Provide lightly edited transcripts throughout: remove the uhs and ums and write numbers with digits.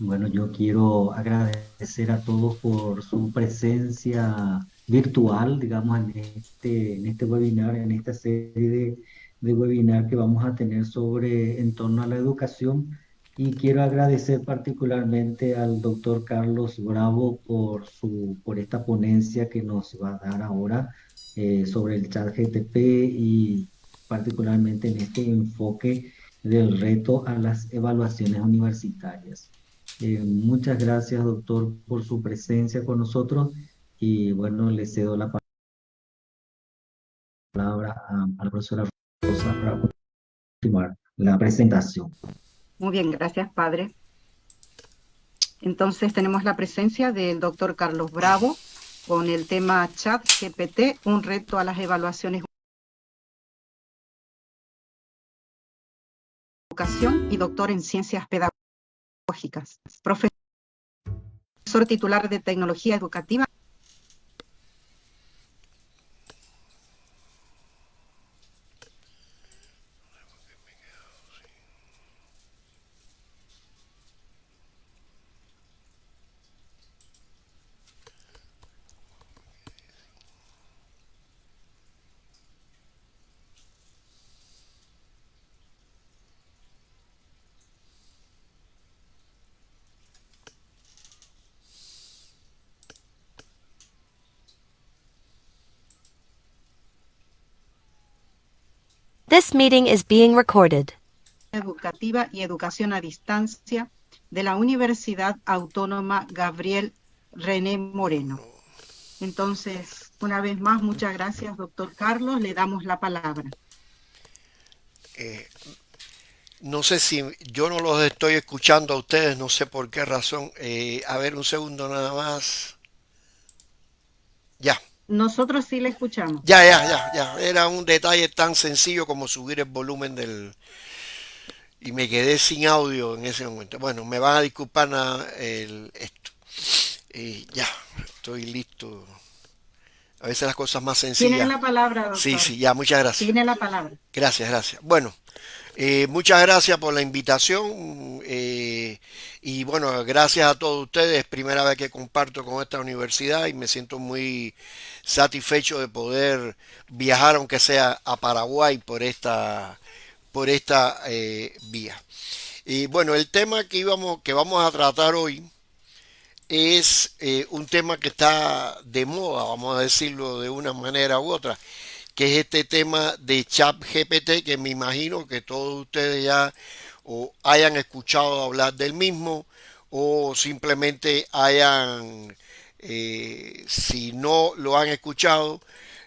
Bueno, yo quiero agradecer a todos por su presencia virtual, digamos, en este webinar, en esta serie de webinar que vamos a tener sobre en torno a la educación. Y quiero agradecer particularmente al doctor Carlos Bravo por esta ponencia que nos va a dar ahora sobre el chat GTP y particularmente en este enfoque del reto a las evaluaciones universitarias. Muchas gracias, doctor, por su presencia con nosotros y bueno, le cedo la palabra a la profesora Rosa para continuar la presentación. Muy bien, gracias, padre. Entonces tenemos la presencia del doctor Carlos Bravo con el tema Chat GPT, un reto a las evaluaciones de educación y doctor en ciencias pedagógicas, profesor titular de tecnología educativa. This meeting is being recorded. Educativa y educación a distancia de la Universidad Autónoma Gabriel René Moreno. Entonces, una vez más, muchas gracias, doctor Carlos. Le damos la palabra. Eh, no sé si yo no los estoy escuchando a ustedes, no sé por qué razón. A ver, un segundo nada más. Ya, Nosotros sí le escuchamos. ya. Era un detalle tan sencillo como subir el volumen del... Y me quedé sin audio en ese momento. Bueno, me van a disculpar esto. Ya, estoy listo. A veces las cosas más Tiene sencillas. la palabra, Sí, doctor. sí, ya, muchas gracias. Tiene la palabra. Gracias. Bueno, muchas gracias por la invitación y bueno, gracias a todos ustedes. Es primera vez que comparto con esta universidad y me siento muy satisfecho de poder viajar, aunque sea a Paraguay, por esta vía. Y bueno, el tema que vamos a tratar hoy es un tema que está de moda, vamos a decirlo de una manera u otra, que es este tema de ChatGPT, que me imagino que todos ustedes ya o hayan escuchado hablar del mismo o simplemente hayan, si no lo han escuchado,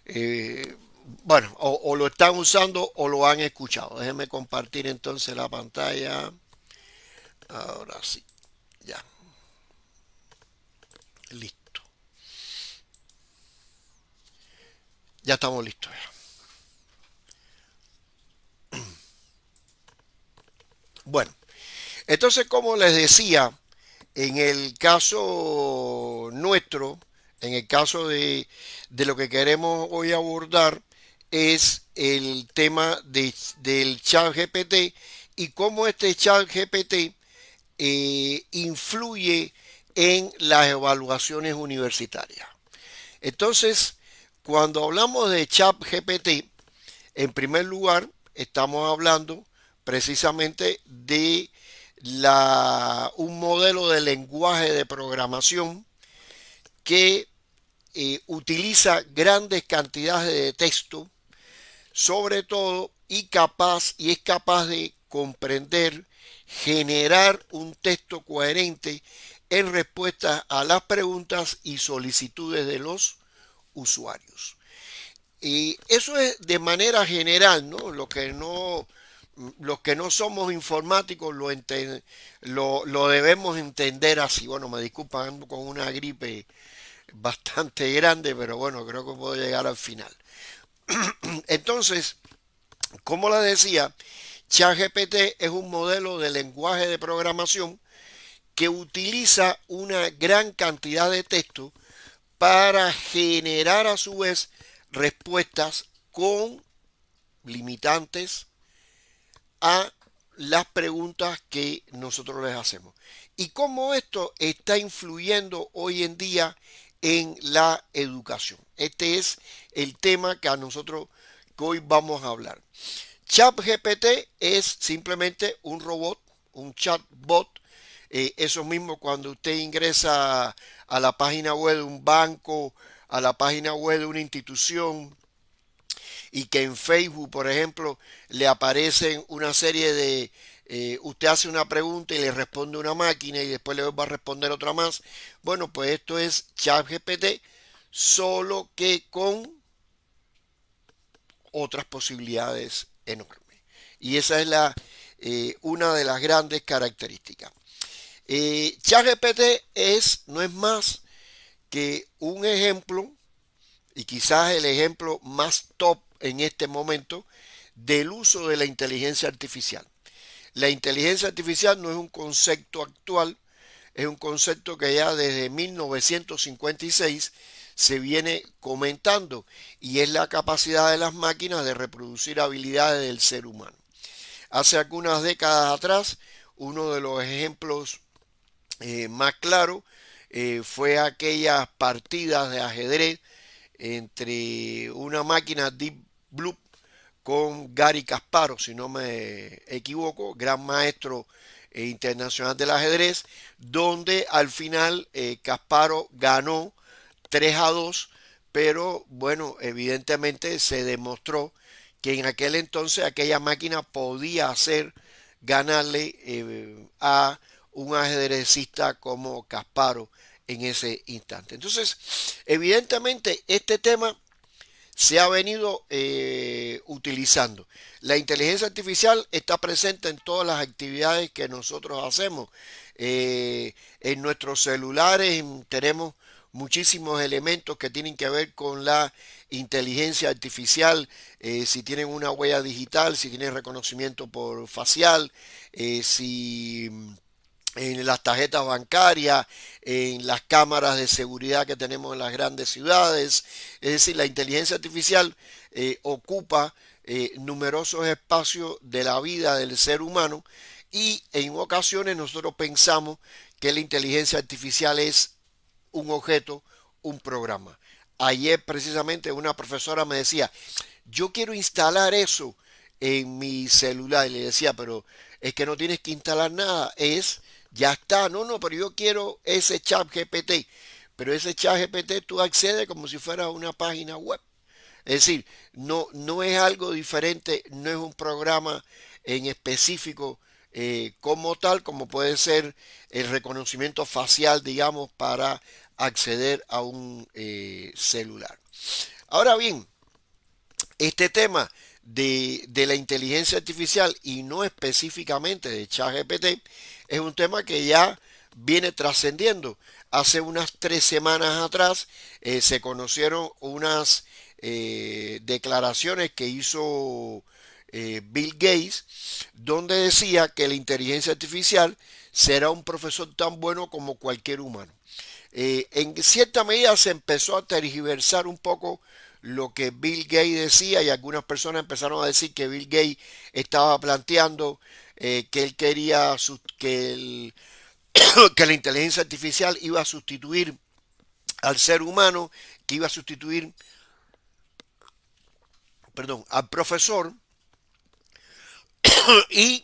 eh, bueno, o lo están usando o lo han escuchado. Déjenme compartir entonces la pantalla. Ahora sí, ya, listo. Ya estamos listos. Bueno, entonces como les decía, en el caso nuestro, en el caso de lo que queremos hoy abordar, es el tema del chat GPT y cómo este chat GPT influye en las evaluaciones universitarias. Entonces, cuando hablamos de chat GPT, en primer lugar, estamos hablando precisamente de un modelo de lenguaje de programación que utiliza grandes cantidades de texto, sobre todo, y es capaz de comprender, generar un texto coherente en respuesta a las preguntas y solicitudes de los usuarios. Y eso es de manera general, ¿no? Los que no somos informáticos lo debemos entender así. Bueno, me disculpan, ando con una gripe bastante grande, pero bueno, creo que puedo llegar al final. Entonces, como les decía, ChatGPT es un modelo de lenguaje de programación que utiliza una gran cantidad de texto para generar a su vez respuestas con limitantes a las preguntas que nosotros les hacemos y cómo esto está influyendo hoy en día en la educación. Este es el tema que a nosotros que hoy vamos a hablar. ChatGPT es simplemente un robot, un chatbot. Eso mismo cuando usted ingresa a la página web de un banco, a la página web de una institución, y que en Facebook, por ejemplo, le aparecen una serie de... usted hace una pregunta y le responde una máquina y después le va a responder otra más. Bueno, pues esto es ChatGPT, solo que con otras posibilidades enormes. Y esa es una de las grandes características. ChatGPT no es más que un ejemplo, y quizás el ejemplo más top en este momento, del uso de la inteligencia artificial. La inteligencia artificial no es un concepto actual, es un concepto que ya desde 1956 se viene comentando y es la capacidad de las máquinas de reproducir habilidades del ser humano. Hace algunas décadas atrás, uno de los ejemplos más claros fue aquellas partidas de ajedrez entre una máquina Deep Blue con Gary Kasparov, si no me equivoco, gran maestro internacional del ajedrez, donde al final Kasparov ganó 3-2, pero bueno, evidentemente se demostró que en aquel entonces aquella máquina podía hacer ganarle a un ajedrecista como Kasparov en ese instante. Entonces, evidentemente este tema se ha venido utilizando. La inteligencia artificial está presente en todas las actividades que nosotros hacemos. En nuestros celulares tenemos muchísimos elementos que tienen que ver con la inteligencia artificial, si tienen una huella digital, si tienen reconocimiento por facial, si en las tarjetas bancarias, en las cámaras de seguridad que tenemos en las grandes ciudades. Es decir, la inteligencia artificial ocupa numerosos espacios de la vida del ser humano y en ocasiones nosotros pensamos que la inteligencia artificial es un objeto, un programa. Ayer precisamente una profesora me decía, yo quiero instalar eso en mi celular. Y le decía, pero es que no tienes que instalar nada, ya está. No, pero yo quiero ese chat GPT. Pero ese chat GPT tú accedes como si fuera una página web. Es decir, no es algo diferente, no es un programa en específico como tal, como puede ser el reconocimiento facial, digamos, para acceder a un celular. Ahora bien, este tema de la inteligencia artificial y no específicamente de ChatGPT es un tema que ya viene trascendiendo. Hace unas 3 semanas atrás se conocieron unas declaraciones que hizo Bill Gates, donde decía que la inteligencia artificial será un profesor tan bueno como cualquier humano. En cierta medida se empezó a tergiversar un poco lo que Bill Gates decía y algunas personas empezaron a decir que Bill Gates estaba planteando que él quería que la inteligencia artificial iba a sustituir al ser humano, que iba a sustituir, perdón, al profesor. Y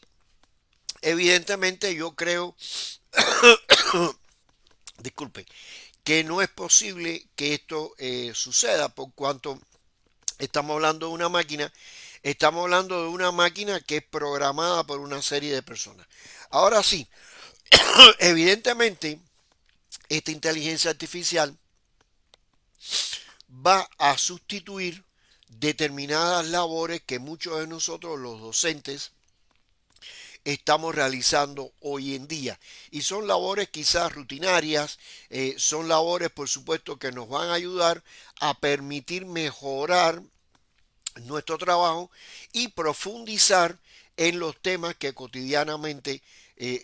evidentemente yo creo, disculpe, que no es posible que esto suceda por cuanto estamos hablando de una máquina, estamos hablando de una máquina que es programada por una serie de personas. Ahora sí, evidentemente esta inteligencia artificial va a sustituir determinadas labores que muchos de nosotros, los docentes, estamos realizando hoy en día. Y son labores quizás rutinarias, son labores por supuesto que nos van a ayudar a permitir mejorar nuestro trabajo y profundizar en los temas que cotidianamente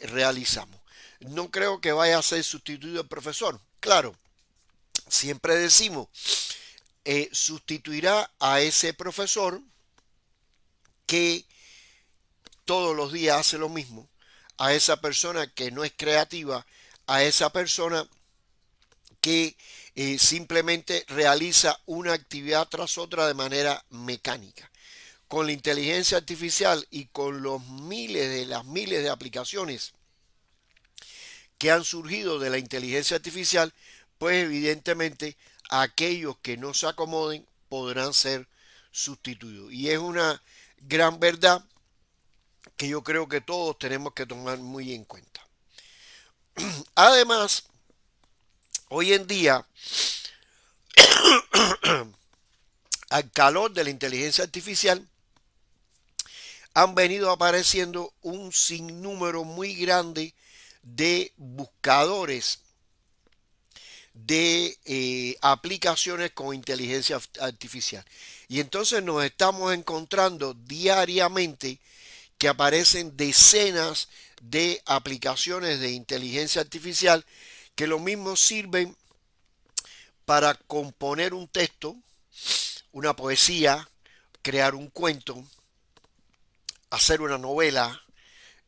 realizamos. No creo que vaya a ser sustituido el profesor. Claro, siempre decimos, sustituirá a ese profesor que todos los días hace lo mismo, a esa persona que no es creativa, a esa persona que simplemente realiza una actividad tras otra de manera mecánica. Con la inteligencia artificial y con las miles de aplicaciones que han surgido de la inteligencia artificial, pues evidentemente aquellos que no se acomoden podrán ser sustituidos. Y es una gran verdad que yo creo que todos tenemos que tomar muy en cuenta. Además, hoy en día, al calor de la inteligencia artificial, han venido apareciendo un sinnúmero muy grande de buscadores de aplicaciones con inteligencia artificial. Y entonces nos estamos encontrando diariamente que aparecen decenas de aplicaciones de inteligencia artificial que lo mismo sirven para componer un texto, una poesía, crear un cuento, hacer una novela,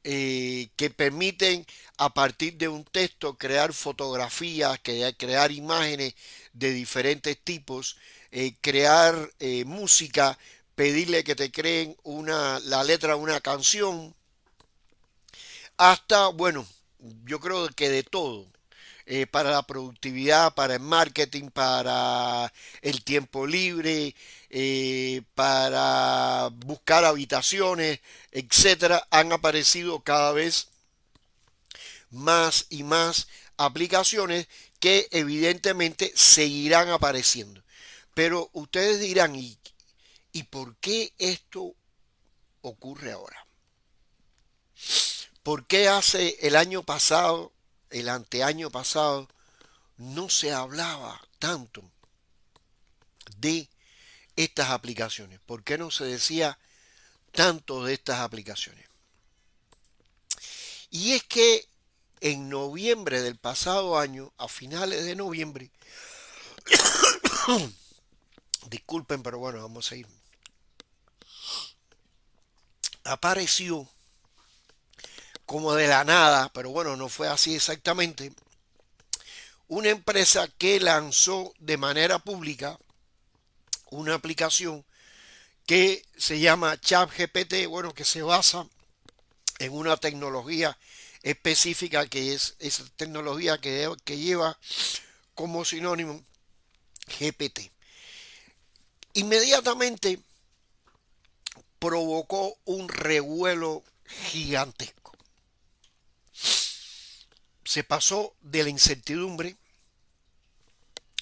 que permiten a partir de un texto crear fotografías, crear imágenes de diferentes tipos, crear música, pedirle que te creen la letra de una canción, hasta, bueno, yo creo que de todo. Para la productividad, para el marketing, para el tiempo libre, para buscar habitaciones, etcétera, han aparecido cada vez más y más aplicaciones que evidentemente seguirán apareciendo. Pero ustedes dirán, ¿y por qué esto ocurre ahora? ¿Por qué hace el año pasado, el anteaño pasado, no se hablaba tanto de estas aplicaciones? ¿Por qué no se decía tanto de estas aplicaciones? Y es que en noviembre del pasado año, a finales de noviembre, disculpen, pero bueno, vamos a ir, apareció como de la nada, pero bueno, no fue así exactamente, una empresa que lanzó de manera pública una aplicación que se llama ChatGPT, bueno, que se basa en una tecnología específica que es esa tecnología que lleva como sinónimo GPT. Inmediatamente provocó un revuelo gigantesco. Se pasó de la incertidumbre,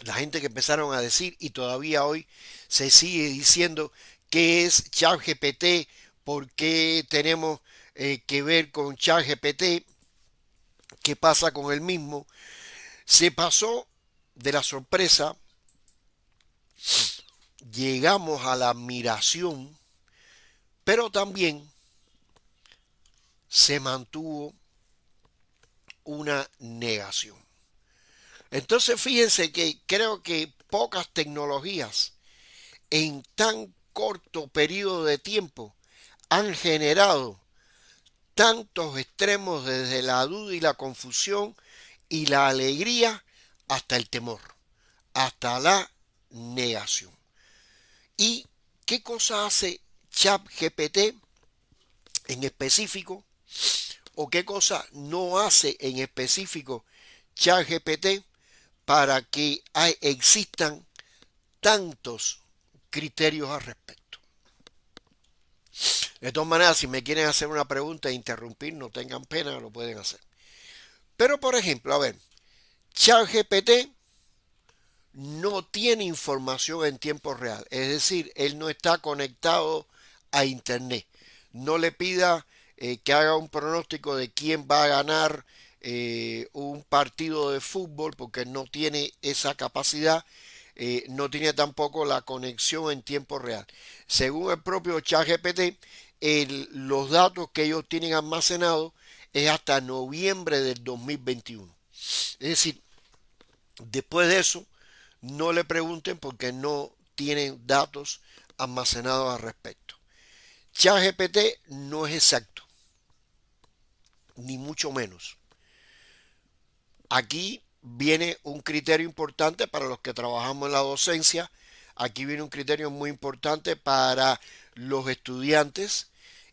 la gente que empezaron a decir, y todavía hoy se sigue diciendo, qué es ChatGPT, por qué tenemos que ver con ChatGPT, qué pasa con el mismo. Se pasó de la sorpresa, llegamos a la admiración, pero también se mantuvo una negación. Entonces fíjense que creo que pocas tecnologías en tan corto periodo de tiempo han generado tantos extremos desde la duda y la confusión y la alegría hasta el temor, hasta la negación. ¿Y qué cosa hace ChatGPT en específico? ¿O qué cosa no hace en específico ChatGPT para que existan tantos criterios al respecto? De todas maneras, si me quieren hacer una pregunta e interrumpir, no tengan pena, lo pueden hacer. Pero, por ejemplo, a ver, ChatGPT no tiene información en tiempo real. Es decir, él no está conectado a Internet. No le pida que haga un pronóstico de quién va a ganar un partido de fútbol, porque no tiene esa capacidad. No tiene tampoco la conexión en tiempo real. Según el propio ChatGPT, los datos que ellos tienen almacenados es hasta noviembre del 2021. Es decir, después de eso, no le pregunten porque no tienen datos almacenados al respecto. ChatGPT no es exacto. ni mucho menos. Aquí viene un criterio importante para los que trabajamos en la docencia. Aquí viene un criterio muy importante para los estudiantes,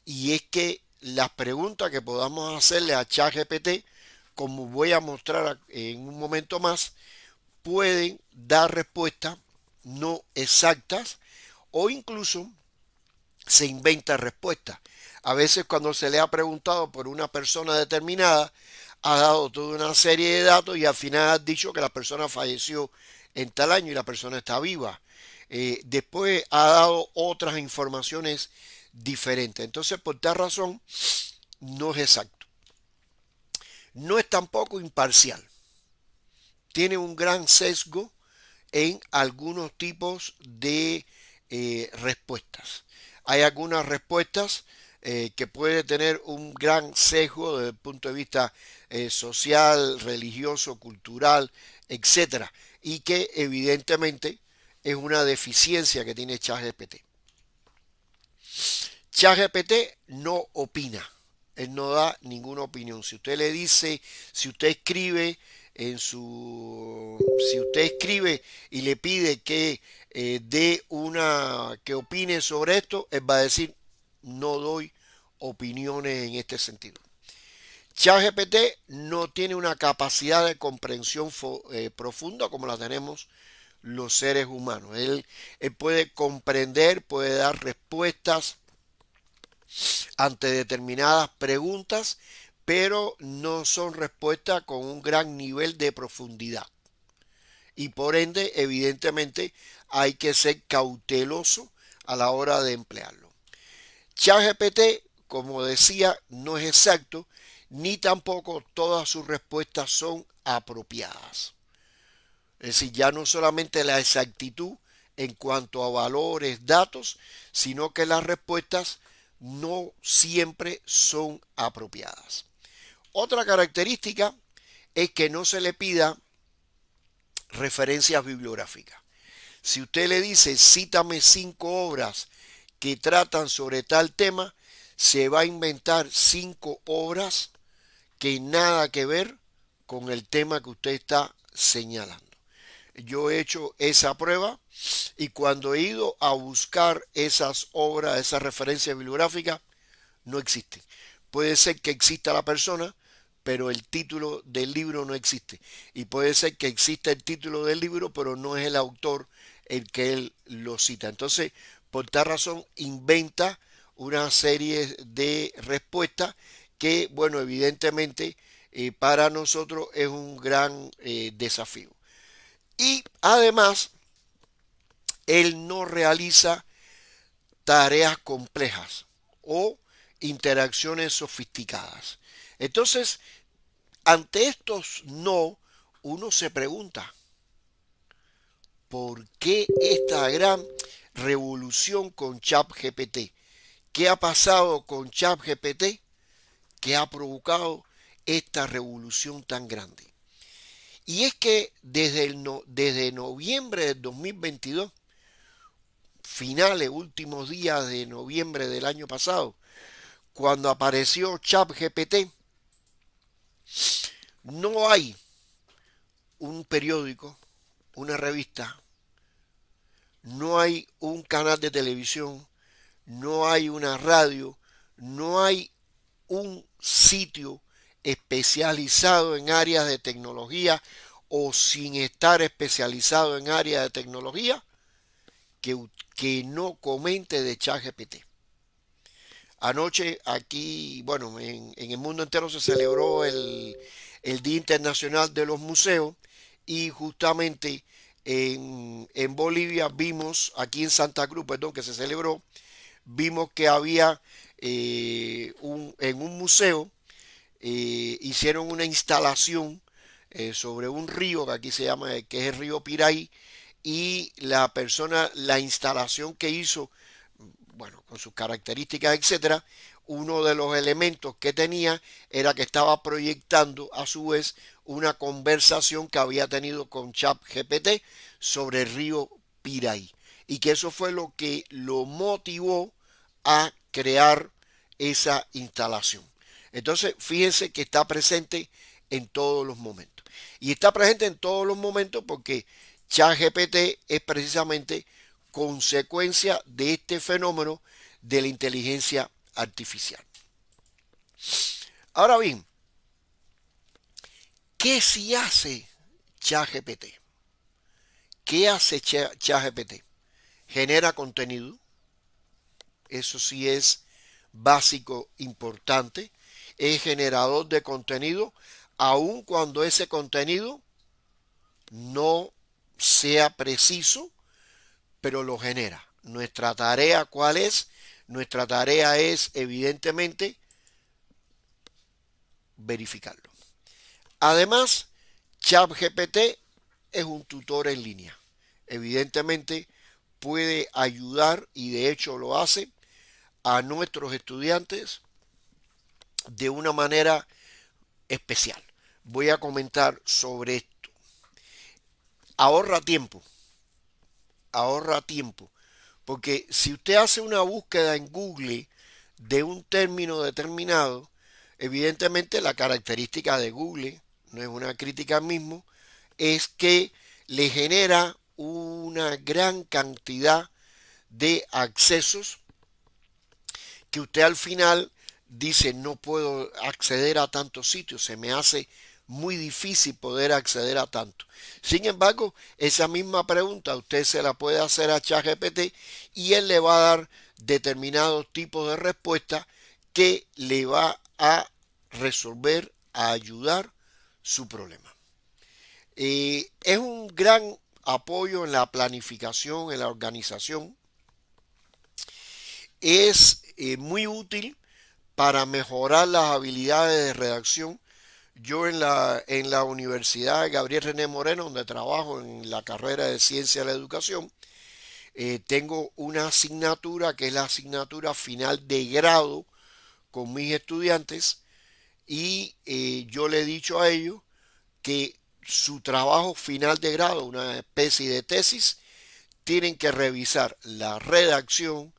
y es que las preguntas que podamos hacerle a ChatGPT, como voy a mostrar en un momento más, pueden dar respuestas no exactas o incluso se inventa respuestas. A veces cuando se le ha preguntado por una persona determinada, ha dado toda una serie de datos y al final ha dicho que la persona falleció en tal año y la persona está viva. Después ha dado otras informaciones diferentes. Entonces, por tal razón, no es exacto. No es tampoco imparcial. Tiene un gran sesgo en algunos tipos de respuestas. Hay algunas respuestas que puede tener un gran sesgo desde el punto de vista social, religioso, cultural, etcétera, y que evidentemente es una deficiencia que tiene ChatGPT. ChatGPT no opina, él no da ninguna opinión. Si usted le dice, si usted escribe si usted escribe y le pide que que opine sobre esto, él va a decir, no doy opiniones en este sentido. ChatGPT no tiene una capacidad de comprensión profunda como la tenemos los seres humanos. Él puede comprender, puede dar respuestas ante determinadas preguntas, pero no son respuestas con un gran nivel de profundidad. Y por ende, evidentemente, hay que ser cauteloso a la hora de emplearlo. ChatGPT, como decía, no es exacto, ni tampoco todas sus respuestas son apropiadas. Es decir, ya no solamente la exactitud en cuanto a valores, datos, sino que las respuestas no siempre son apropiadas. Otra característica es que no se le pida referencias bibliográficas. Si usted le dice, cítame 5 obras que tratan sobre tal tema, se va a inventar 5 obras que nada que ver con el tema que usted está señalando. Yo he hecho esa prueba y cuando he ido a buscar esas obras, esas referencias bibliográficas, no existen. Puede ser que exista la persona, pero el título del libro no existe. Y puede ser que exista el título del libro, pero no es el autor el que él lo cita. Entonces, por tal razón, inventa una serie de respuestas que, bueno, evidentemente para nosotros es un gran desafío. Y además, él no realiza tareas complejas o interacciones sofisticadas. Entonces, ante estos no, uno se pregunta, ¿por qué esta gran revolución con ChatGPT? ¿Qué ha pasado con ChatGPT que ha provocado esta revolución tan grande? Y es que desde noviembre del 2022, finales, últimos días de noviembre del año pasado, cuando apareció ChatGPT, no hay un periódico, una revista, no hay un canal de televisión, no hay una radio, no hay un sitio especializado en áreas de tecnología o sin estar especializado en áreas de tecnología que no comente de ChatGPT. Anoche aquí, bueno, en el mundo entero se celebró el Día Internacional de los Museos y justamente en Bolivia vimos, aquí en Santa Cruz, perdón, que se celebró, vimos que había en un museo, hicieron una instalación sobre un río que aquí se llama, que es el río Piray, y la instalación que hizo, bueno, con sus características, etcétera, uno de los elementos que tenía era que estaba proyectando a su vez una conversación que había tenido con ChatGPT sobre el río Piray. Y que eso fue lo que lo motivó a crear esa instalación. Entonces, fíjense que está presente en todos los momentos. Y está presente en todos los momentos porque ChatGPT es precisamente consecuencia de este fenómeno de la inteligencia artificial. Ahora bien, ¿qué si hace ChatGPT? ¿Qué hace ChatGPT? Genera contenido. Eso sí es básico, importante. Es generador de contenido, aun cuando ese contenido no sea preciso, pero lo genera. Nuestra tarea, ¿cuál es? Nuestra tarea es, evidentemente, verificarlo. Además, ChatGPT es un tutor en línea. Evidentemente, puede ayudar, y de hecho lo hace, a nuestros estudiantes de una manera especial. Voy a comentar sobre esto. Ahorra tiempo, ahorra tiempo, porque si usted hace una búsqueda en Google de un término determinado, evidentemente la característica de Google, no es una crítica al mismo, es que le genera una gran cantidad de accesos que usted al final dice no puedo acceder a tantos sitios, se me hace muy difícil poder acceder a tanto. Sin embargo, esa misma pregunta usted se la puede hacer a ChatGPT y él le va a dar determinados tipos de respuestas que le va a resolver, a ayudar su problema. Es un gran apoyo en la planificación, en la organización. Es muy útil para mejorar las habilidades de redacción. Yo en la Universidad Gabriel René Moreno, donde trabajo en la carrera de Ciencia de la Educación, tengo una asignatura que es la asignatura final de grado con mis estudiantes y yo le he dicho a ellos que su trabajo final de grado, una especie de tesis, tienen que revisar la redacción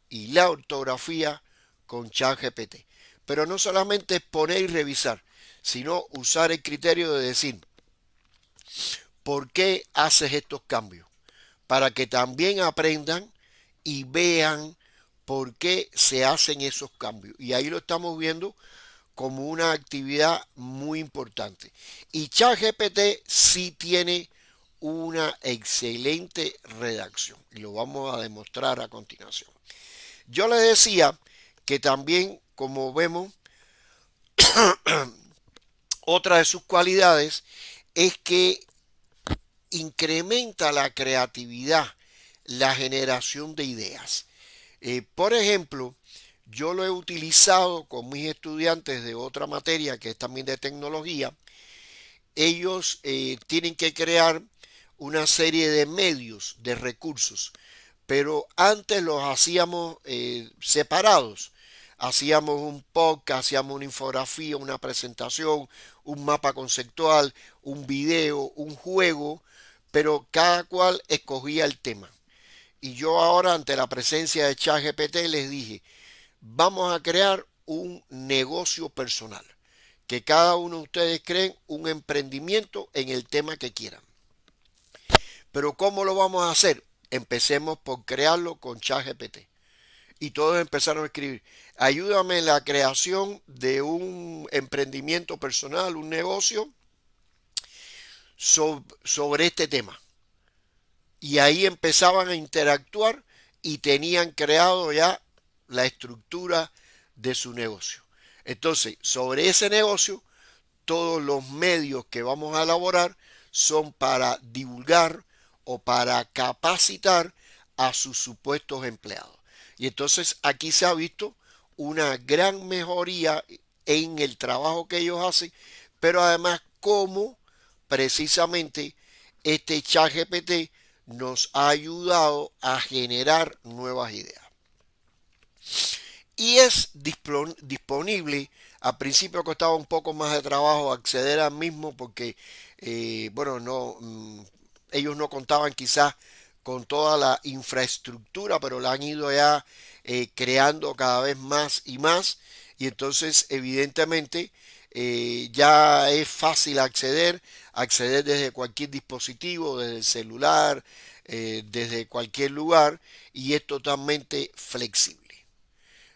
y la ortografía con ChatGPT. Pero no solamente poner y revisar, sino usar el criterio de decir, ¿por qué haces estos cambios? Para que también aprendan y vean por qué se hacen esos cambios. Y ahí lo estamos viendo como una actividad muy importante. Y ChatGPT sí tiene una excelente redacción y lo vamos a demostrar a continuación. Yo les decía que también, como vemos, otra de sus cualidades es que incrementa la creatividad, la generación de ideas. Por ejemplo, yo lo he utilizado con mis estudiantes de otra materia que es también de tecnología. Ellos tienen que crear una serie de medios, de recursos, pero antes los hacíamos separados. Hacíamos un podcast, hacíamos una infografía, una presentación, un mapa conceptual, un video, un juego, pero cada cual escogía el tema. Y yo ahora, ante la presencia de ChatGPT, les dije, vamos a crear un negocio personal. Que cada uno de ustedes creen un emprendimiento en el tema que quieran. Pero ¿cómo lo vamos a hacer? Empecemos por crearlo con ChatGPT. Y todos empezaron a escribir, ayúdame en la creación de un emprendimiento personal, un negocio sobre este tema. Y ahí empezaban a interactuar y tenían creado ya la estructura de su negocio. Entonces, sobre ese negocio, todos los medios que vamos a elaborar son para divulgar o para capacitar a sus supuestos empleados. Y entonces aquí se ha visto una gran mejoría en el trabajo que ellos hacen, pero además cómo precisamente este ChatGPT nos ha ayudado a generar nuevas ideas. Y es disponible. Al principio costaba un poco más de trabajo acceder al mismo porque, bueno, no, ellos no contaban quizás con toda la infraestructura, pero la han ido ya creando cada vez más y más. y entonces evidentemente ya es fácil acceder desde cualquier dispositivo, desde el celular, desde cualquier lugar, y es totalmente flexible.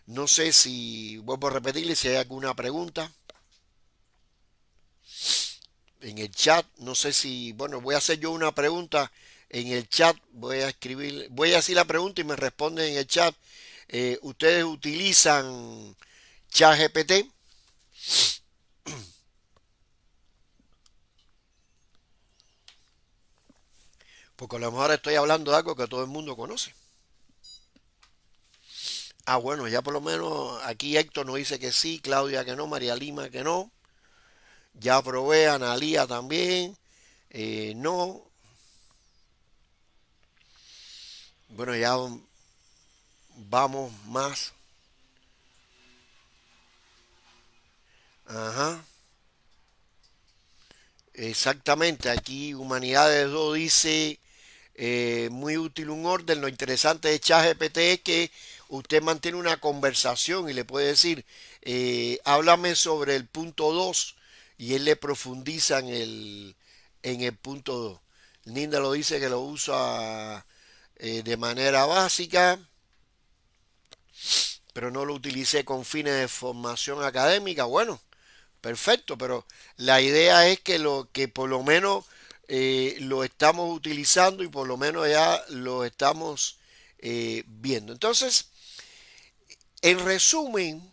No sé si, vuelvo a repetirle, si hay alguna pregunta en el chat. No sé si, bueno, voy a hacer yo una pregunta en el chat. Voy a escribir, voy a decir la pregunta y me responden en el chat. ¿Ustedes utilizan ChatGPT? Porque a lo mejor estoy hablando de algo que todo el mundo conoce. Ah, bueno, ya por lo menos aquí Héctor nos dice que sí, Claudia que no, María Lima que no. Ya probé, Analía también. No. Bueno, ya vamos más. Ajá. Exactamente. Aquí Humanidades 2 dice muy útil un orden. Lo interesante de ChatGPT es que usted mantiene una conversación y le puede decir, háblame sobre el punto 2 y él le profundiza en el punto 2. Linda lo dice que lo usa de manera básica, pero no lo utilicé con fines de formación académica. Bueno, perfecto, pero la idea es que lo que por lo menos lo estamos utilizando y por lo menos ya lo estamos viendo. Entonces, en resumen,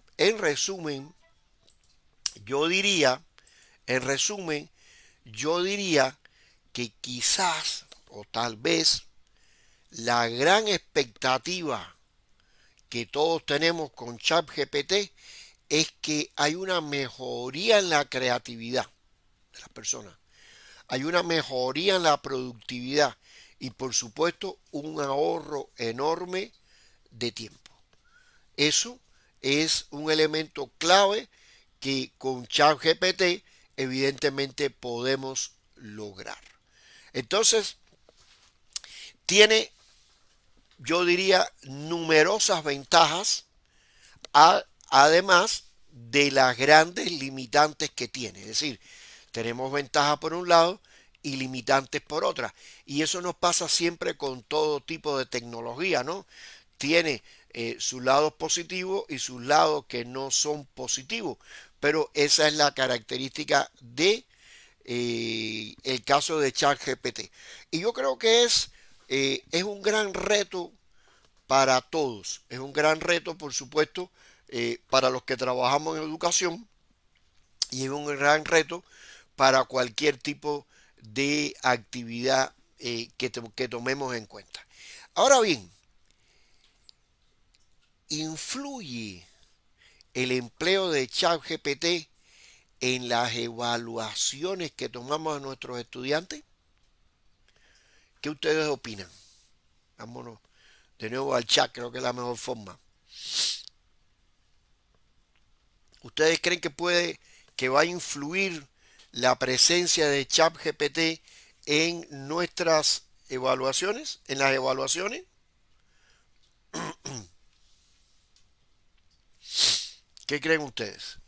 yo diría, en resumen, yo diría que quizás o tal vez la gran expectativa que todos tenemos con ChatGPT es que hay una mejoría en la creatividad de las personas. Hay una mejoría en la productividad y por supuesto un ahorro enorme de tiempo. Eso es un elemento clave que con ChatGPT evidentemente podemos lograr. Entonces, tiene, yo diría, numerosas ventajas, además de las grandes limitantes que tiene. Es decir, tenemos ventajas por un lado y limitantes por otra. Y eso nos pasa siempre con todo tipo de tecnología, ¿no? Tiene sus lados positivos y sus lados que no son positivos. Pero esa es la característica de el caso de ChatGPT. Y yo creo que es un gran reto para todos. Es un gran reto, por supuesto, para los que trabajamos en educación y es un gran reto para cualquier tipo de actividad que tomemos en cuenta. Ahora bien, ¿influye el empleo de ChatGPT en las evaluaciones que tomamos a nuestros estudiantes? ¿Qué ustedes opinan? Vámonos de nuevo al chat, creo que es la mejor forma. ¿Ustedes creen que va a influir la presencia de ChatGPT en nuestras evaluaciones, en las evaluaciones? ¿Qué creen ustedes?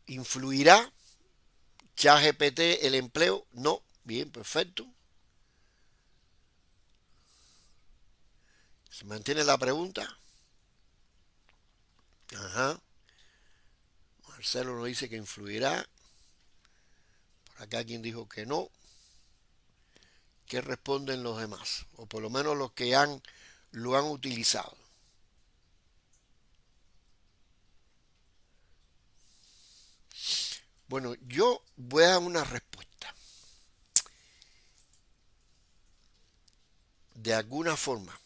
¿Influirá ChatGPT el empleo? No. Bien, perfecto. ¿Se mantiene la pregunta? Ajá. Marcelo nos dice que influirá. Por acá quien dijo que no. ¿Qué responden los demás? O por lo menos los que lo han utilizado. Bueno, yo voy a dar una respuesta. De alguna forma.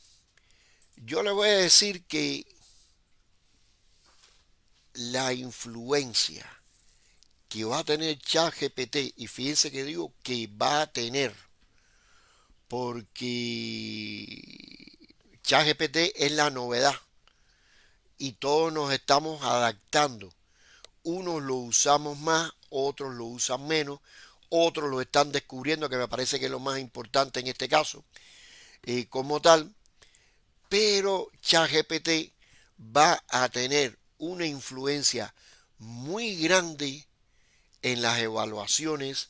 Yo le voy a decir que la influencia que va a tener ChatGPT, y fíjense que digo que va a tener, porque ChatGPT es la novedad y todos nos estamos adaptando. Unos lo usamos más, otros lo usan menos, otros lo están descubriendo, que me parece que es lo más importante en este caso. Como tal, pero ChatGPT va a tener una influencia muy grande en las evaluaciones.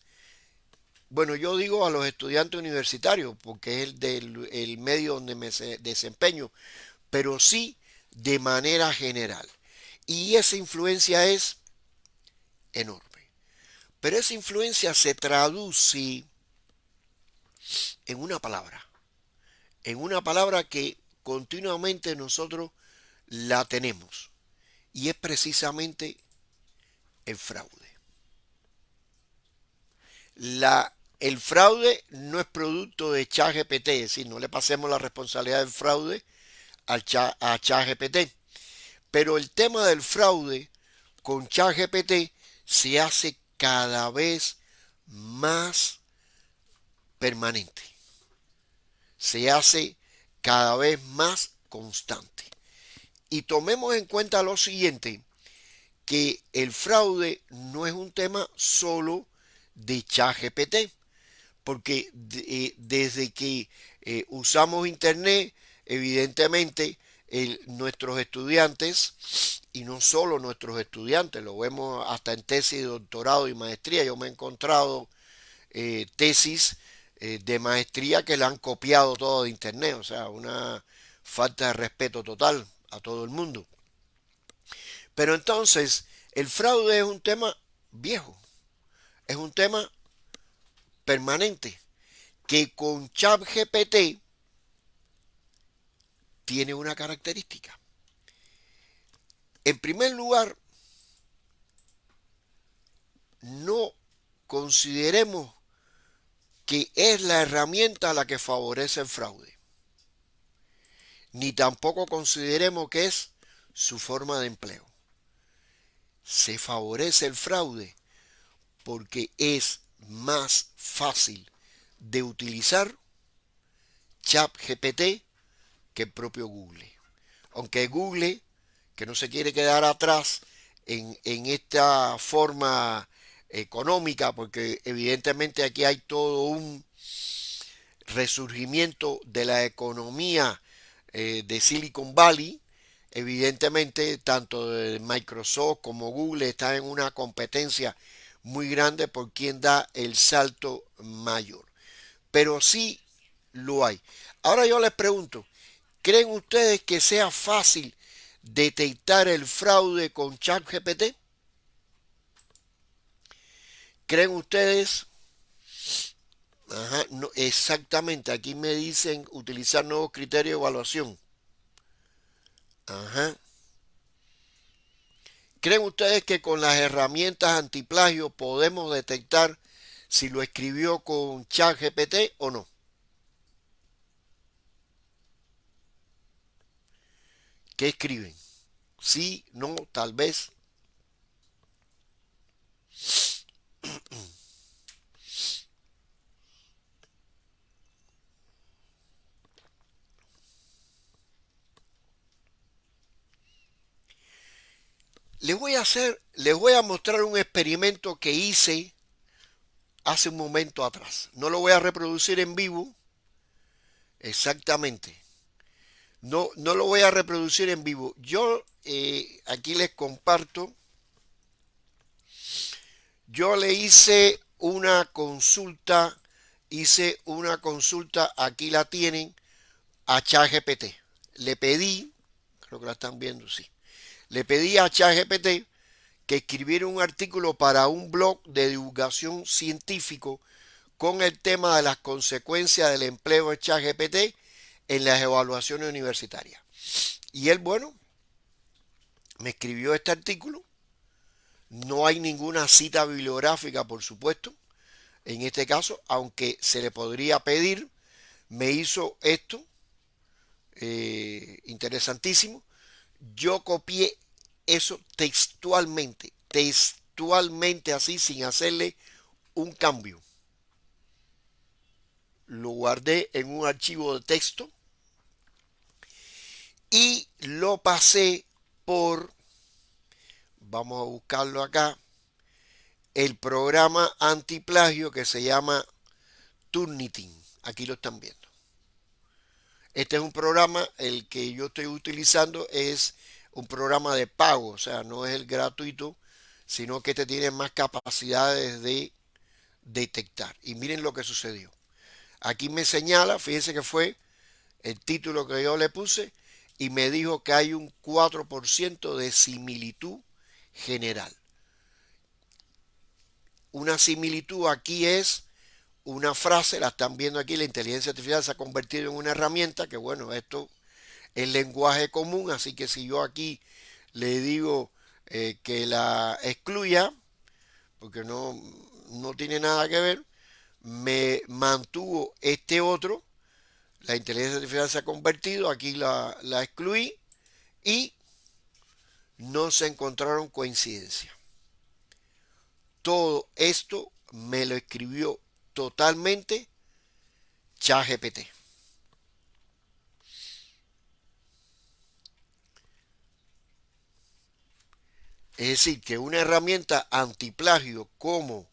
Bueno, yo digo a los estudiantes universitarios porque es el medio donde me desempeño, pero sí de manera general. Y esa influencia es enorme. Pero esa influencia se traduce en una palabra que continuamente nosotros la tenemos, y es precisamente el fraude. El fraude no es producto de ChatGPT, es decir, no le pasemos la responsabilidad del fraude a ChatGPT, pero el tema del fraude con ChatGPT se hace cada vez más permanente, se hace cada vez más constante. Y tomemos en cuenta lo siguiente, que el fraude no es un tema solo de ChatGPT, porque desde que usamos Internet, evidentemente nuestros estudiantes, y no solo nuestros estudiantes, lo vemos hasta en tesis de doctorado y maestría. Yo me he encontrado tesis de maestría que la han copiado todo de Internet, o sea, una falta de respeto total a todo el mundo. Pero entonces, el fraude es un tema viejo, es un tema permanente, que con ChatGPT tiene una característica. En primer lugar, no consideremos que es la herramienta la que favorece el fraude, ni tampoco consideremos que es su forma de empleo. Se favorece el fraude porque es más fácil de utilizar ChatGPT que el propio Google. Aunque Google, que no se quiere quedar atrás en esta forma económica, porque evidentemente aquí hay todo un resurgimiento de la economía de Silicon Valley. Evidentemente, tanto Microsoft como Google están en una competencia muy grande por quien da el salto mayor. Pero sí lo hay. Ahora yo les pregunto, ¿creen ustedes que sea fácil detectar el fraude con ChatGPT? ¿Creen ustedes? Ajá, no, exactamente, aquí me dicen utilizar nuevos criterios de evaluación. Ajá. ¿Creen ustedes que con las herramientas antiplagio podemos detectar si lo escribió con ChatGPT o no? ¿Qué escriben? Sí, no, tal vez. Les voy a mostrar un experimento que hice hace un momento atrás. No lo voy a reproducir en vivo, exactamente. No, no lo voy a reproducir en vivo. Yo aquí les comparto. Yo le hice una consulta, aquí la tienen, a ChatGPT. Le pedí, creo que la están viendo, sí. Le pedí a ChatGPT que escribiera un artículo para un blog de divulgación científico con el tema de las consecuencias del empleo de ChatGPT en las evaluaciones universitarias. Y él, bueno, me escribió este artículo. No hay ninguna cita bibliográfica, por supuesto, en este caso, aunque se le podría pedir. Me hizo esto, interesantísimo. Yo copié eso textualmente así, sin hacerle un cambio. Lo guardé en un archivo de texto y lo pasé por, vamos a buscarlo acá, el programa antiplagio que se llama Turnitin. Aquí lo están viendo. Este es un programa, el que yo estoy utilizando es un programa de pago, o sea, no es el gratuito, sino que este tiene más capacidades de detectar. Y miren lo que sucedió. Aquí me señala, fíjense que fue el título que yo le puse, y me dijo que hay un 4% de similitud general. Una similitud aquí es una frase, la están viendo aquí, la inteligencia artificial se ha convertido en una herramienta que, bueno, esto es lenguaje común, así que si yo aquí le digo que la excluya, porque no tiene nada que ver, me mantuvo este otro, la inteligencia artificial se ha convertido, aquí la excluí y no se encontraron coincidencias. Todo esto me lo escribió totalmente ChatGPT. Es decir, que una herramienta antiplagio como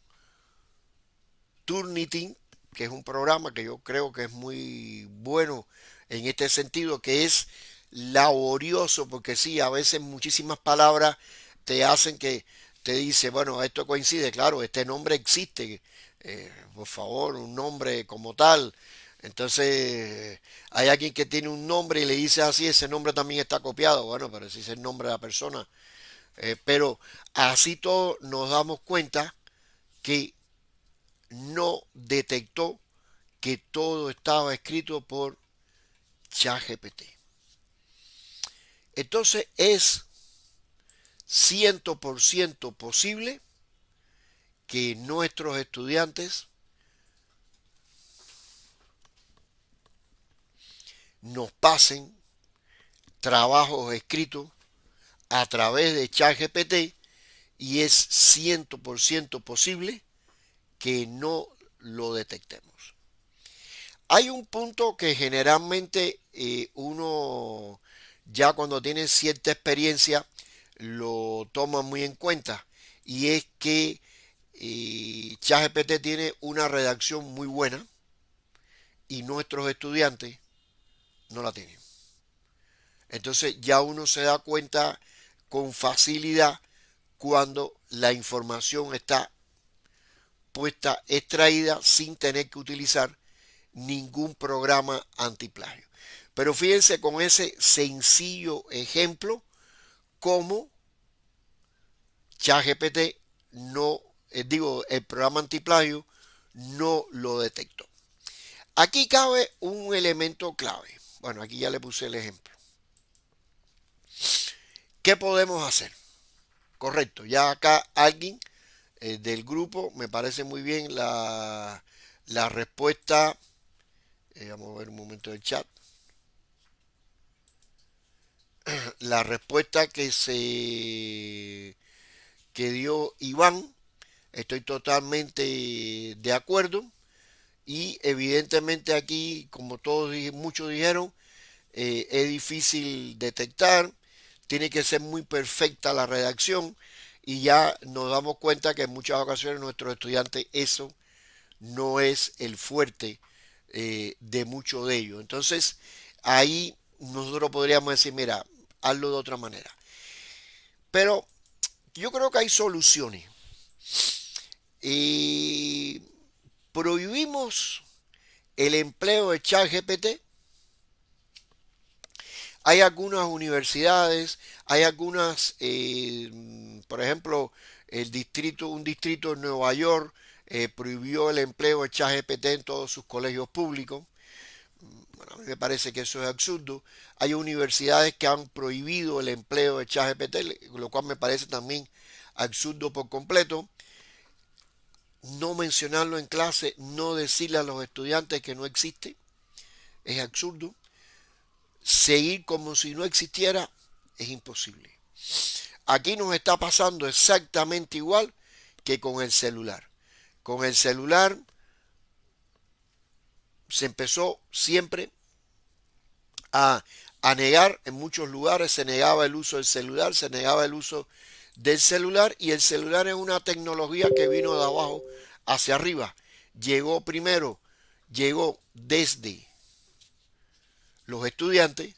Turnitin, que es un programa que yo creo que es muy bueno en este sentido, que es laborioso, porque sí, a veces muchísimas palabras te hacen que te dice, bueno, esto coincide, claro, este nombre existe, por favor, un nombre como tal. Entonces, hay alguien que tiene un nombre y le dice así, ese nombre también está copiado. Bueno, pero si es el nombre de la persona. Pero así todo nos damos cuenta que no detectó que todo estaba escrito por ChatGPT. Entonces es 100% posible que nuestros estudiantes nos pasen trabajos escritos a través de ChatGPT y es 100% posible que no lo detectemos. Hay un punto que generalmente uno ya cuando tiene cierta experiencia lo toma muy en cuenta y es que ChatGPT tiene una redacción muy buena y nuestros estudiantes no la tienen. Entonces ya uno se da cuenta con facilidad cuando la información está puesta, extraída sin tener que utilizar ningún programa antiplagio. Pero fíjense con ese sencillo ejemplo cómo ChatGPT no, el programa antiplagio no lo detectó. Aquí cabe un elemento clave. Bueno, aquí ya le puse el ejemplo. ¿Qué podemos hacer? Correcto, ya acá alguien del grupo, me parece muy bien la respuesta. Vamos a ver un momento del chat. La respuesta que dio Iván, estoy totalmente de acuerdo. Y evidentemente aquí, como todos, muchos dijeron, es difícil detectar, tiene que ser muy perfecta la redacción y ya nos damos cuenta que en muchas ocasiones nuestros estudiantes eso no es el fuerte de muchos de ellos. Entonces ahí nosotros podríamos decir, mira, hazlo de otra manera. Pero yo creo que hay soluciones. Y prohibimos el empleo de ChatGPT. Hay algunas universidades, hay algunas, por ejemplo, un distrito en Nueva York prohibió el empleo de ChatGPT en todos sus colegios públicos. Bueno, a mí me parece que eso es absurdo. Hay universidades que han prohibido el empleo de ChatGPT, lo cual me parece también absurdo por completo. No mencionarlo en clase, no decirle a los estudiantes que no existe, es absurdo. Seguir como si no existiera es imposible. Aquí nos está pasando exactamente igual que con el celular. Con el celular se empezó siempre a, a negar, en muchos lugares se negaba el uso del celular, se negaba el uso del celular y el celular es una tecnología que vino de abajo hacia arriba. Llegó primero, llegó desde los estudiantes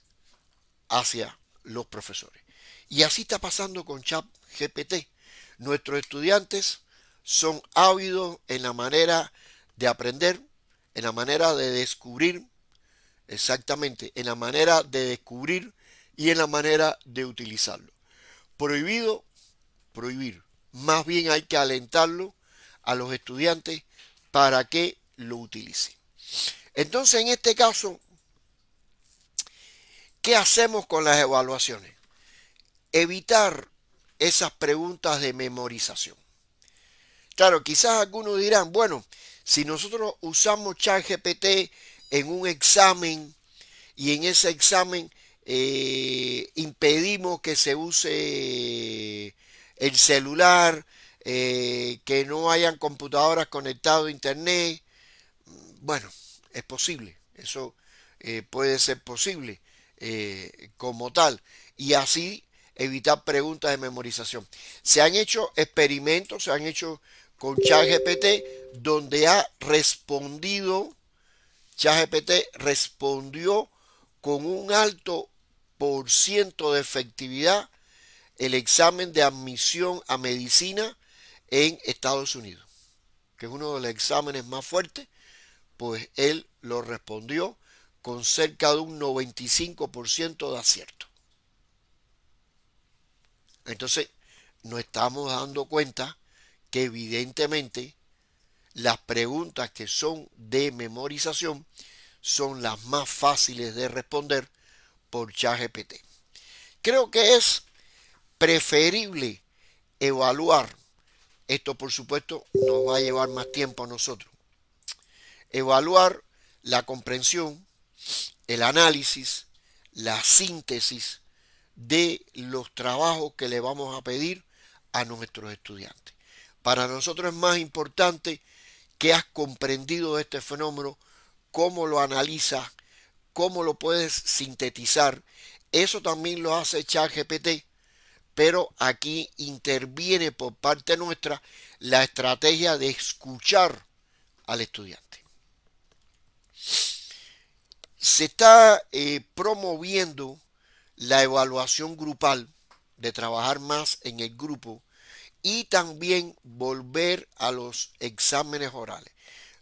hacia los profesores. Y así está pasando con ChatGPT. Nuestros estudiantes son ávidos en la manera de aprender, en la manera de descubrir, exactamente, en la manera de descubrir y en la manera de utilizarlo. Prohibido, prohibir. Más bien hay que alentarlo a los estudiantes para que lo utilicen. Entonces, en este caso, ¿qué hacemos con las evaluaciones? Evitar esas preguntas de memorización. Claro, quizás algunos dirán, bueno, si nosotros usamos ChatGPT en un examen y en ese examen impedimos que se use el celular, que no hayan computadoras conectadas a internet, bueno, es posible, eso puede ser posible como tal, y así evitar preguntas de memorización. Se han hecho experimentos, se han hecho con ChatGPT, donde ChatGPT respondió con un alto por ciento de efectividad el examen de admisión a medicina en Estados Unidos, que es uno de los exámenes más fuertes. Pues él lo respondió con cerca de un 95% de acierto. Entonces, nos estamos dando cuenta que evidentemente las preguntas que son de memorización son las más fáciles de responder por ChatGPT. Creo que es preferible evaluar, esto por supuesto nos va a llevar más tiempo a nosotros, evaluar la comprensión, el análisis, la síntesis de los trabajos que le vamos a pedir a nuestros estudiantes. Para nosotros es más importante que has comprendido este fenómeno, cómo lo analizas, cómo lo puedes sintetizar. Eso también lo hace ChatGPT, pero aquí interviene por parte nuestra la estrategia de escuchar al estudiante. Se está promoviendo la evaluación grupal, de trabajar más en el grupo, y también volver a los exámenes orales.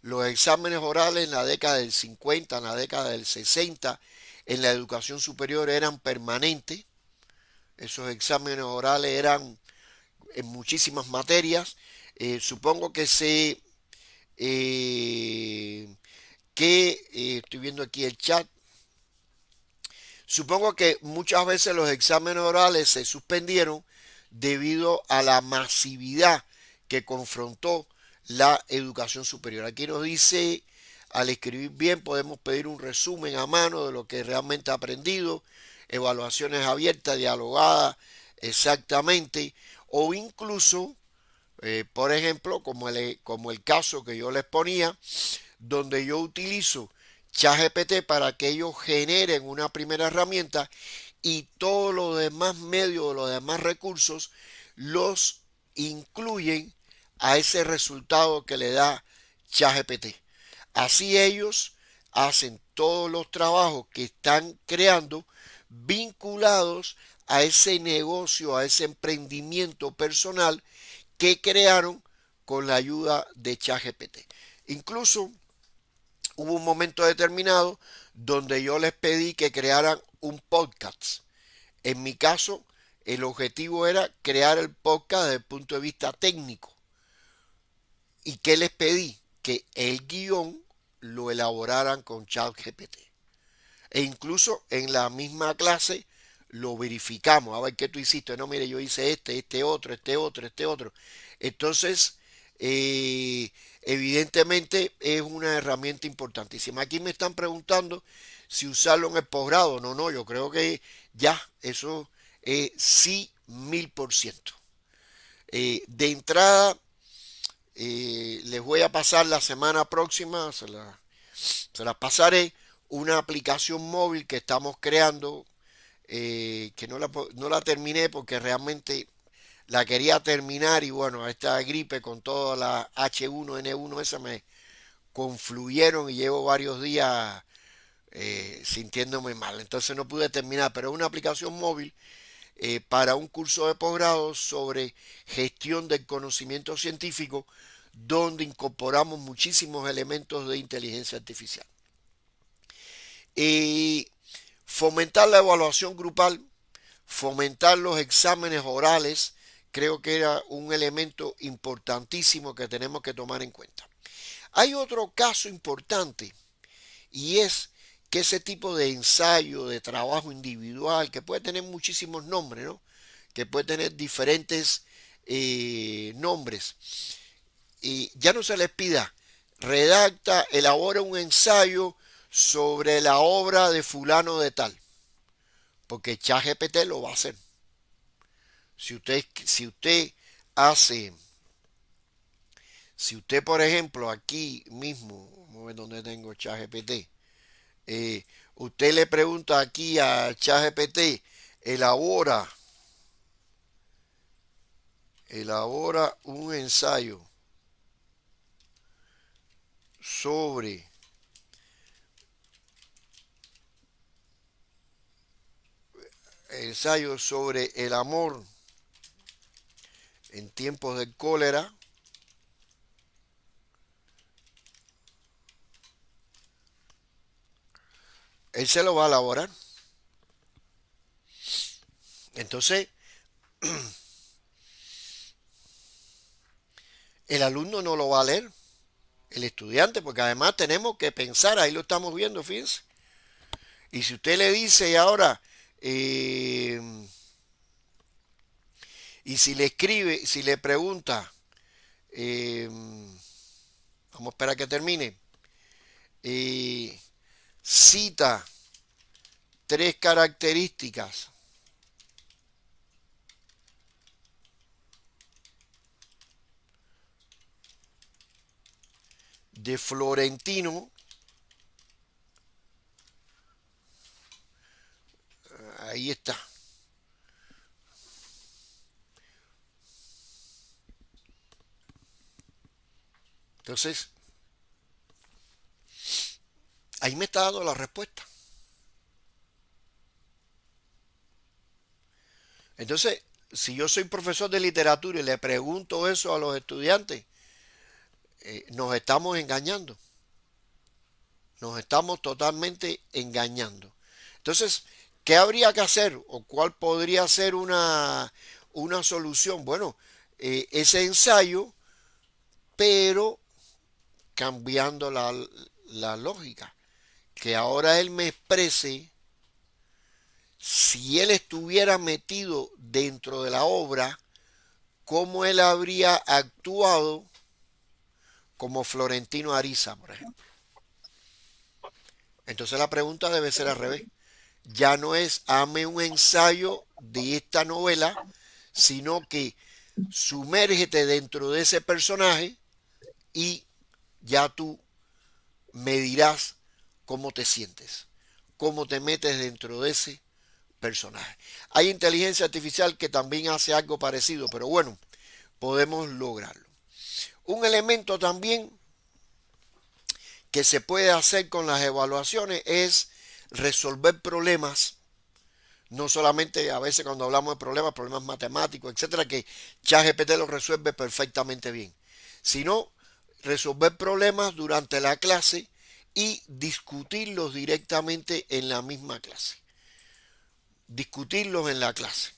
Los exámenes orales en la década del 50, en la década del 60, en la educación superior eran permanentes. Esos exámenes orales eran en muchísimas materias. Supongo que estoy viendo aquí el chat. Supongo que muchas veces los exámenes orales se suspendieron debido a la masividad que confrontó la educación superior. Aquí nos dice, al escribir bien podemos pedir un resumen a mano de lo que realmente ha aprendido, evaluaciones abiertas, dialogadas, exactamente, o incluso, por ejemplo, como el caso que yo les ponía, donde yo utilizo ChatGPT para que ellos generen una primera herramienta y todos los demás medios, los demás recursos, los incluyen a ese resultado que le da ChatGPT. Así ellos hacen todos los trabajos que están creando vinculados a ese negocio, a ese emprendimiento personal que crearon con la ayuda de ChatGPT. Incluso hubo un momento determinado donde yo les pedí que crearan un podcast. En mi caso, el objetivo era crear el podcast desde el punto de vista técnico. ¿Y qué les pedí? Que el guión lo elaboraran con ChatGPT. E incluso en la misma clase lo verificamos. A ver qué tú hiciste. No, mire, yo hice este otro. Entonces, evidentemente es una herramienta importantísima. Aquí me están preguntando si usarlo en el posgrado. No, yo creo que ya, eso sí, 1000%. De entrada, les voy a pasar la semana próxima, se la pasaré, una aplicación móvil que estamos creando, que no la terminé porque realmente la quería terminar y bueno, esta gripe con toda la H1N1 esa me confluyeron y llevo varios días sintiéndome mal. Entonces no pude terminar, pero es una aplicación móvil para un curso de posgrado sobre gestión del conocimiento científico, donde incorporamos muchísimos elementos de inteligencia artificial. Y fomentar la evaluación grupal, fomentar los exámenes orales, creo que era un elemento importantísimo que tenemos que tomar en cuenta. Hay otro caso importante y es que ese tipo de ensayo, de trabajo individual, que puede tener muchísimos nombres, ¿no? Que puede tener diferentes nombres, y ya no se les pida, redacta, elabora un ensayo sobre la obra de fulano de tal, porque ChatGPT lo va a hacer. Si usted hace, si usted por ejemplo aquí mismo, vamos a ver dónde tengo ChatGPT, usted le pregunta aquí a ChatGPT, elabora, elabora un ensayo sobre el amor en tiempos de cólera. Él se lo va a elaborar. Entonces, el alumno no lo va a leer, el estudiante, porque además tenemos que pensar, ahí lo estamos viendo, fíjense. Y si usted le dice ahora, eh, y si le escribe, si le pregunta, vamos a esperar a que termine, cita tres características de Florentino, ahí está. Entonces, ahí me está dando la respuesta. Entonces, si yo soy profesor de literatura y le pregunto eso a los estudiantes, nos estamos engañando. Nos estamos totalmente engañando. Entonces, ¿qué habría que hacer? ¿O cuál podría ser una solución? Bueno, ese ensayo, pero cambiando la lógica. Que ahora él me exprese si él estuviera metido dentro de la obra, cómo él habría actuado como Florentino Ariza, por ejemplo. Entonces la pregunta debe ser al revés. Ya no es hazme un ensayo de esta novela, sino que sumérgete dentro de ese personaje y ya tú me dirás cómo te sientes, cómo te metes dentro de ese personaje. Hay inteligencia artificial que también hace algo parecido, pero bueno, podemos lograrlo. Un elemento también que se puede hacer con las evaluaciones es resolver problemas, no solamente a veces cuando hablamos de problemas matemáticos, etcétera, que ChatGPT lo resuelve perfectamente bien, sino resolver problemas durante la clase y discutirlos directamente en la misma clase. Discutirlos en la clase.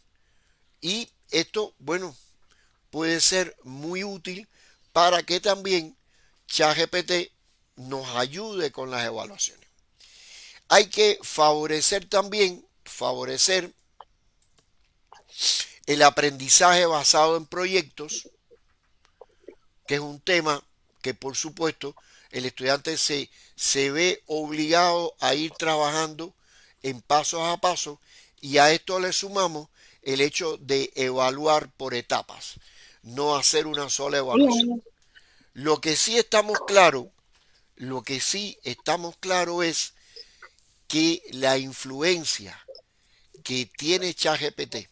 Y esto, bueno, puede ser muy útil para que también ChatGPT nos ayude con las evaluaciones. Hay que favorecer el aprendizaje basado en proyectos, que es un tema que por supuesto el estudiante se ve obligado a ir trabajando en pasos a pasos, y a esto le sumamos el hecho de evaluar por etapas, no hacer una sola evaluación. Lo que sí estamos claro, es que la influencia que tiene ChatGPT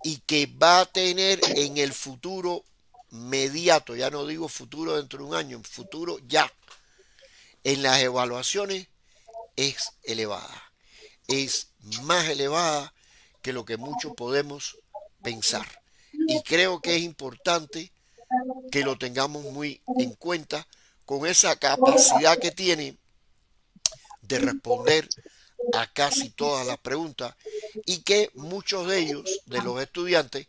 y que va a tener en el futuro inmediato, ya no digo futuro dentro de un año, futuro ya, en las evaluaciones es elevada, es más elevada que lo que muchos podemos pensar. Y creo que es importante que lo tengamos muy en cuenta con esa capacidad que tiene de responder a casi todas las preguntas y que muchos de ellos, de los estudiantes,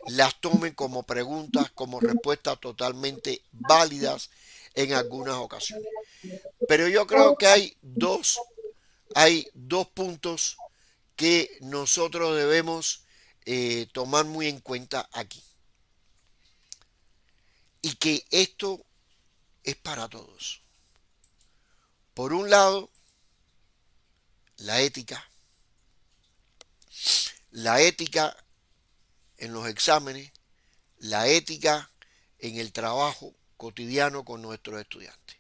las tomen como preguntas, como respuestas totalmente válidas en algunas ocasiones. Pero yo creo que hay dos puntos que nosotros debemos tomar muy en cuenta aquí. Y que esto es para todos. Por un lado, la ética. La ética en los exámenes, la ética en el trabajo cotidiano con nuestros estudiantes.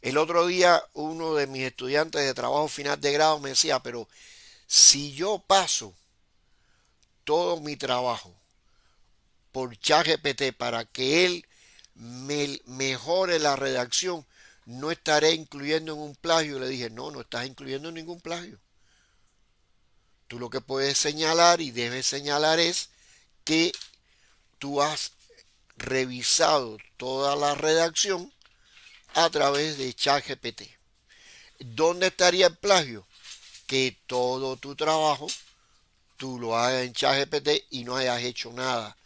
El otro día uno de mis estudiantes de trabajo final de grado me decía, pero si yo paso todo mi trabajo por ChatGPT para que él me mejore la redacción, no estaré incluyendo en un plagio. Le dije, no, no estás incluyendo en ningún plagio. Tú lo que puedes señalar y debes señalar es que tú has revisado toda la redacción a través de ChatGPT. ¿Dónde estaría el plagio? Que todo tu trabajo tú lo hagas en ChatGPT y no hayas hecho nada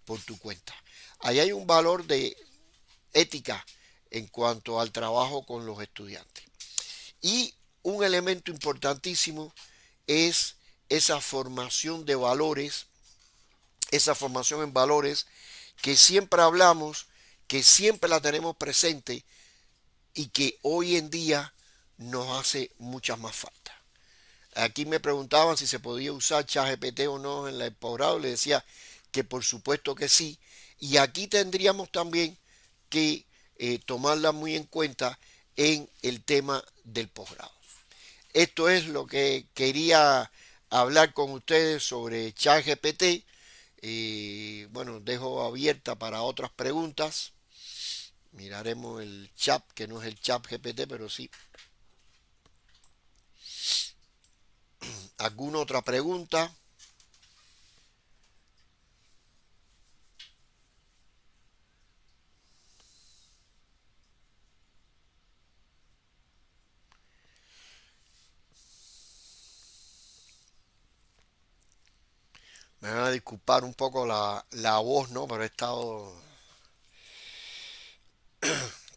por tu cuenta. Ahí hay un valor de ética en cuanto al trabajo con los estudiantes. Y un elemento importantísimo es esa formación de valores, esa formación en valores que siempre hablamos, que siempre la tenemos presente y que hoy en día nos hace mucha más falta. Aquí me preguntaban si se podía usar ChatGPT o no en el posgrado. Le decía que por supuesto que sí. Y aquí tendríamos también que tomarla muy en cuenta en el tema del posgrado. Esto es lo que quería hablar con ustedes sobre ChatGPT. Bueno, dejo abierta para otras preguntas. Miraremos el chat, que no es el chat GPT, pero sí. ¿Alguna otra pregunta? Me van a disculpar un poco la voz, ¿no? Pero he estado...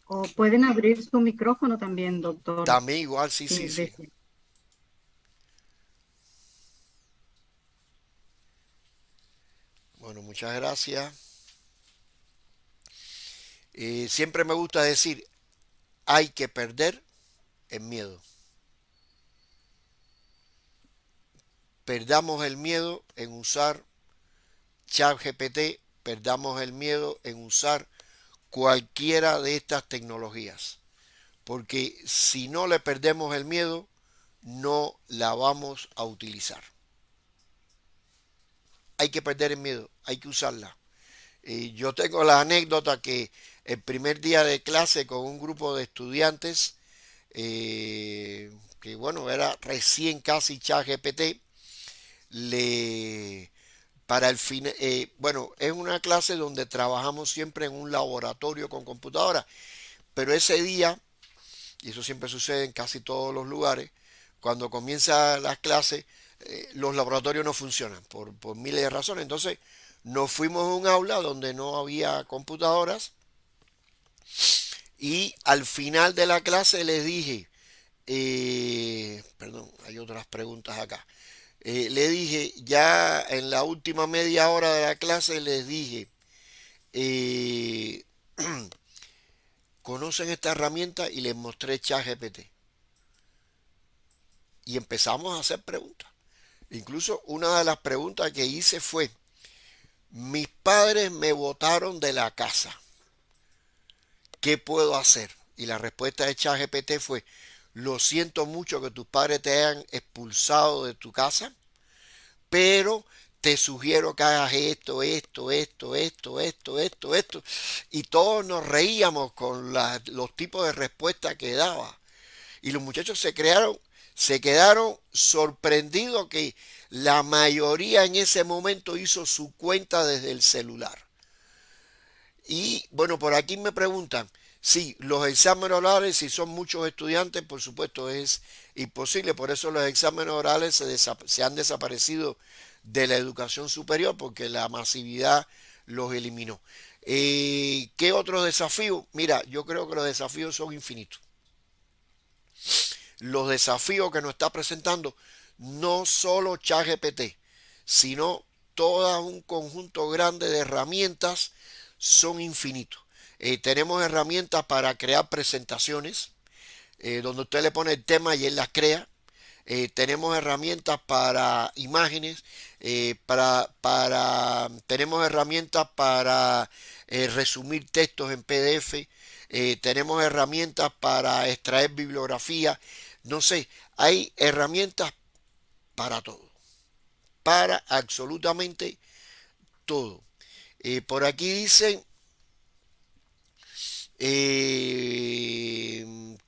O pueden abrir su micrófono también, doctor. También igual, sí, Sí, sí, sí. Bueno, muchas gracias. Siempre me gusta decir, hay que perder el miedo. Perdamos el miedo en usar ChatGPT, perdamos el miedo en usar cualquiera de estas tecnologías. Porque si no le perdemos el miedo, no la vamos a utilizar. Hay que perder el miedo, hay que usarla. Yo tengo la anécdota que el primer día de clase con un grupo de estudiantes, que bueno, era recién casi ChatGPT, le para el fin, bueno, es una clase donde trabajamos siempre en un laboratorio con computadora, pero ese día, y eso siempre sucede en casi todos los lugares, cuando comienza las clases, los laboratorios no funcionan por miles de razones. Entonces nos fuimos a un aula donde no había computadoras y al final de la clase les dije, perdón, hay otras preguntas acá. Le dije, ya en la última media hora de la clase les dije, eh, ¿conocen esta herramienta? Y les mostré ChatGPT. Y empezamos a hacer preguntas. Incluso una de las preguntas que hice fue, mis padres me botaron de la casa. ¿Qué puedo hacer? Y la respuesta de ChatGPT fue, lo siento mucho que tus padres te hayan expulsado de tu casa, pero te sugiero que hagas esto, esto, esto, esto, esto, esto, esto. Y todos nos reíamos con los tipos de respuestas que daba. Y los muchachos se quedaron sorprendidos que la mayoría en ese momento hizo su cuenta desde el celular. Y bueno, por aquí me preguntan, sí, los exámenes orales, si son muchos estudiantes, por supuesto es imposible, por eso los exámenes orales se han desaparecido de la educación superior, porque la masividad los eliminó. ¿Qué otros desafíos? Mira, yo creo que los desafíos son infinitos. Los desafíos que nos está presentando no solo ChatGPT, sino todo un conjunto grande de herramientas son infinitos. Tenemos herramientas para crear presentaciones, donde usted le pone el tema y él las crea. Tenemos herramientas para imágenes, tenemos herramientas para resumir textos en PDF, tenemos herramientas para extraer bibliografía. No sé, hay herramientas para todo, para absolutamente todo. Por aquí dicen,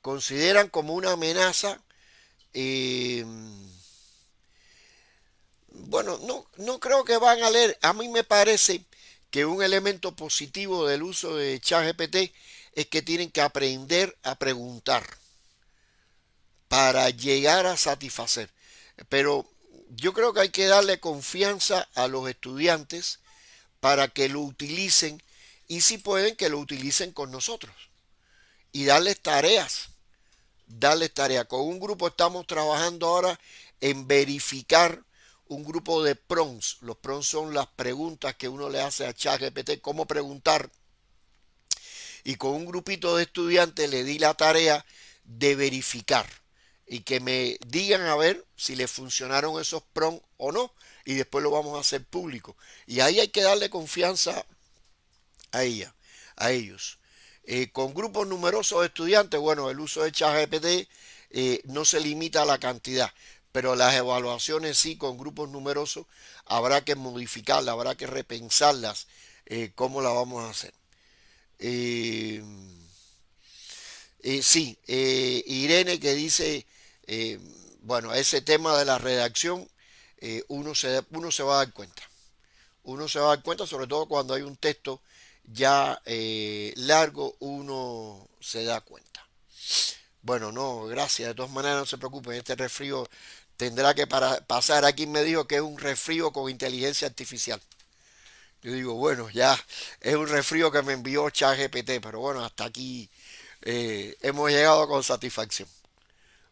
consideran como una amenaza. Bueno, no creo que van a leer. A mí me parece que un elemento positivo del uso de ChatGPT es que tienen que aprender a preguntar para llegar a satisfacer. Pero yo creo que hay que darle confianza a los estudiantes para que lo utilicen, y si pueden que lo utilicen con nosotros y darles tareas. Con un grupo estamos trabajando ahora en verificar un grupo de prompts. Los prompts son las preguntas que uno le hace a ChatGPT, cómo preguntar. Y con un grupito de estudiantes le di la tarea de verificar y que me digan a ver si les funcionaron esos prompts o no. Y después lo vamos a hacer público. Y ahí hay que darle confianza a ellos. Con grupos numerosos de estudiantes, bueno, el uso de ChatGPT no se limita a la cantidad, pero las evaluaciones sí, con grupos numerosos, habrá que modificarlas, habrá que repensarlas, cómo la vamos a hacer. Sí, Irene que dice, bueno, ese tema de la redacción, uno se va a dar cuenta. Uno se va a dar cuenta, sobre todo cuando hay un texto ya largo, uno se da cuenta. Bueno, no, gracias. De todas maneras, no se preocupen, este resfrío tendrá que pasar. Aquí me dijo que es un resfrío con inteligencia artificial. Yo digo, bueno, ya es un resfrío que me envió ChatGPT, pero bueno, hasta aquí hemos llegado con satisfacción.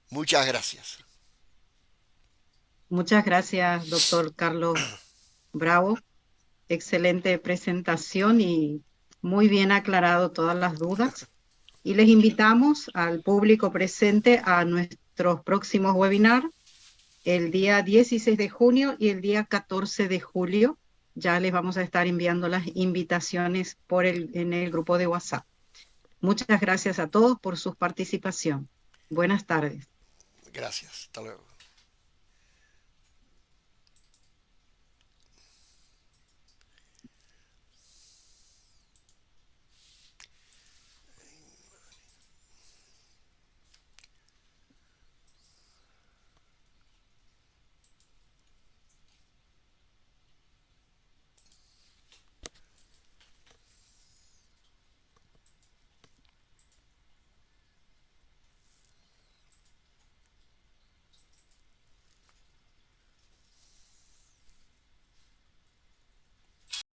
Muchas gracias. Muchas gracias, doctor Carlos Bravo. Excelente presentación y muy bien aclarado todas las dudas. Y les invitamos al público presente a nuestros próximos webinars el día 16 de junio y el día 14 de julio. Ya les vamos a estar enviando las invitaciones en el grupo de WhatsApp. Muchas gracias a todos por su participación. Buenas tardes. Gracias. Hasta luego.